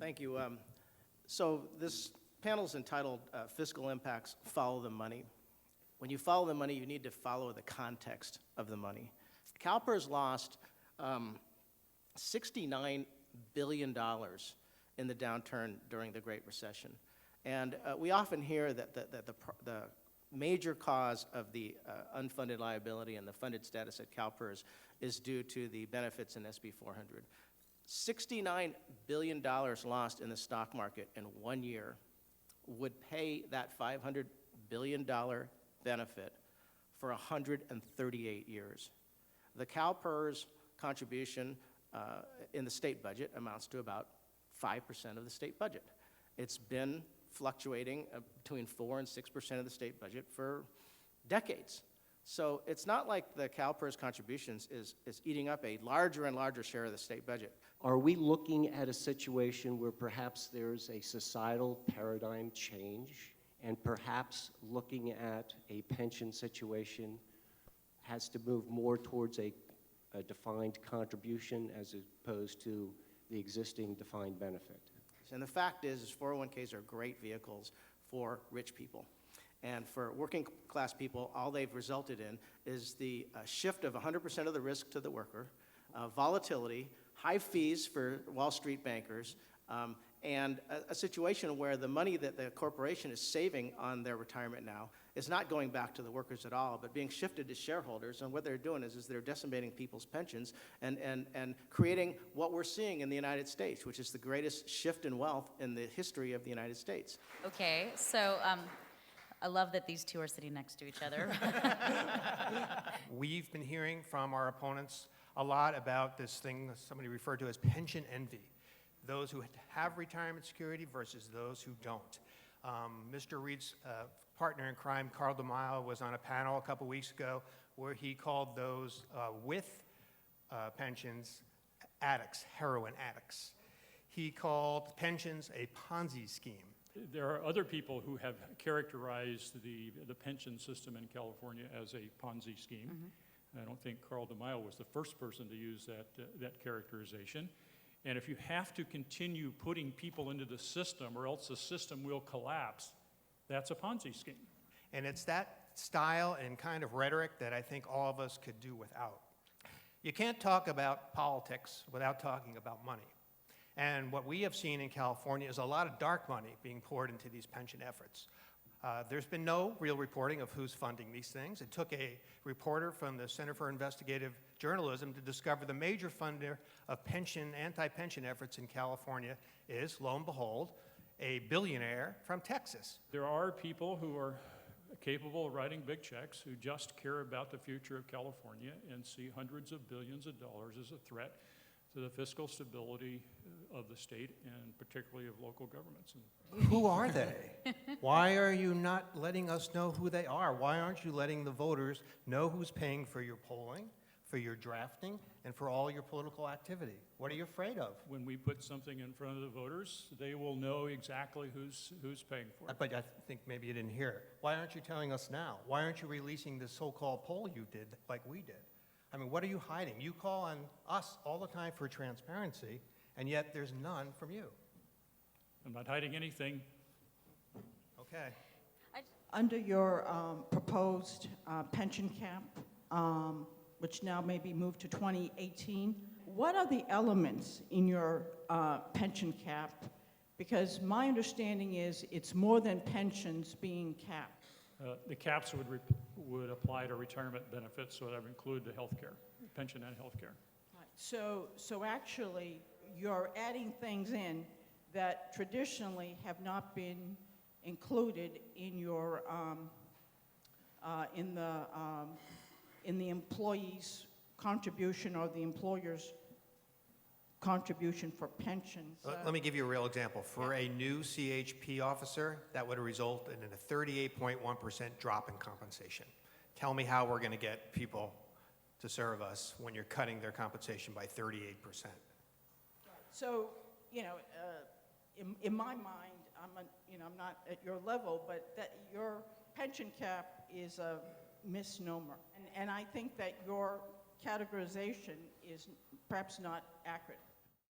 Thank you. So this panel is entitled Fiscal Impacts, Follow the Money. When you follow the money, you need to follow the context of the money. CalPERS lost $69 billion in the downturn during the Great Recession. And we often hear that the major cause of the unfunded liability and the funded status at CalPERS is due to the benefits in SB 400. $69 billion lost in the stock market in 1 year would pay that $500 billion benefit for 138 years. The CalPERS contribution in the state budget amounts to about 5% of the state budget. It's been fluctuating between 4 and 6% of the state budget for decades. So it's not like the CalPERS contributions is eating up a larger and larger share of the state budget. Are we looking at a situation where perhaps there's a societal paradigm change and perhaps looking at a pension situation has to move more towards a defined contribution as opposed to the existing defined benefit? And the fact is 401ks are great vehicles for rich people. And for working class people, all they've resulted in is the shift of 100% of the risk to the worker, volatility, high fees for Wall Street bankers, and a situation where the money that the corporation is saving on their retirement now is not going back to the workers at all, but being shifted to shareholders. And what they're doing is they're decimating people's pensions and creating what we're seeing in the United States, which is the greatest shift in wealth in the history of the United States. Okay, so I love that these two are sitting next to each other. We've been hearing from our opponents a lot about this thing somebody referred to as pension envy. Those who have retirement security versus those who don't. Mr. Reed's partner in crime, Carl DeMaio, was on a panel a couple weeks ago where he called those with pensions addicts, heroin addicts. He called pensions a Ponzi scheme. There are other people who have characterized the pension system in California as a Ponzi scheme. Mm-hmm. I don't think Carl DeMaio was the first person to use that characterization. And if you have to continue putting people into the system or else the system will collapse, that's a Ponzi scheme. And it's that style and kind of rhetoric that I think all of us could do without. You can't talk about politics without talking about money. And what we have seen in California is a lot of dark money being poured into these pension efforts. There's been no real reporting of who's funding these things. It took a reporter from the Center for Investigative Journalism to discover the major funder of anti-pension efforts in California is, lo and behold, a billionaire from Texas. There are people who are capable of writing big checks who just care about the future of California and see hundreds of billions of dollars as a threat to the fiscal stability of the state and particularly of local governments. Who are they? Why are you not letting us know who they are? Why aren't you letting the voters know who's paying for your polling, for your drafting, and for all your political activity? What are you afraid of? When we put something in front of the voters, they will know exactly who's paying for it. But I think maybe you didn't hear it. Why aren't you telling us now? Why aren't you releasing this so-called poll you did like we did? I mean, what are you hiding? You call on us all the time for transparency, and yet there's none from you. I'm not hiding anything. Okay. Under your proposed pension cap, which now may be moved to 2018, what are the elements in your pension cap? Because my understanding is it's more than pensions being capped. The caps would apply to retirement benefits, so that would include the health care, pension and health care. Right. So actually, you're adding things in that traditionally have not been included in your in the employee's contribution or the employer's contribution for pensions. Let me give you a real example. For a new CHP officer, that would result in a 38.1% drop in compensation. Tell me how we're going to get people to serve us when you're cutting their compensation by 38%. So, in my mind, I'm not at your level, but that your pension cap is a misnomer. And I think that your categorization is perhaps not accurate.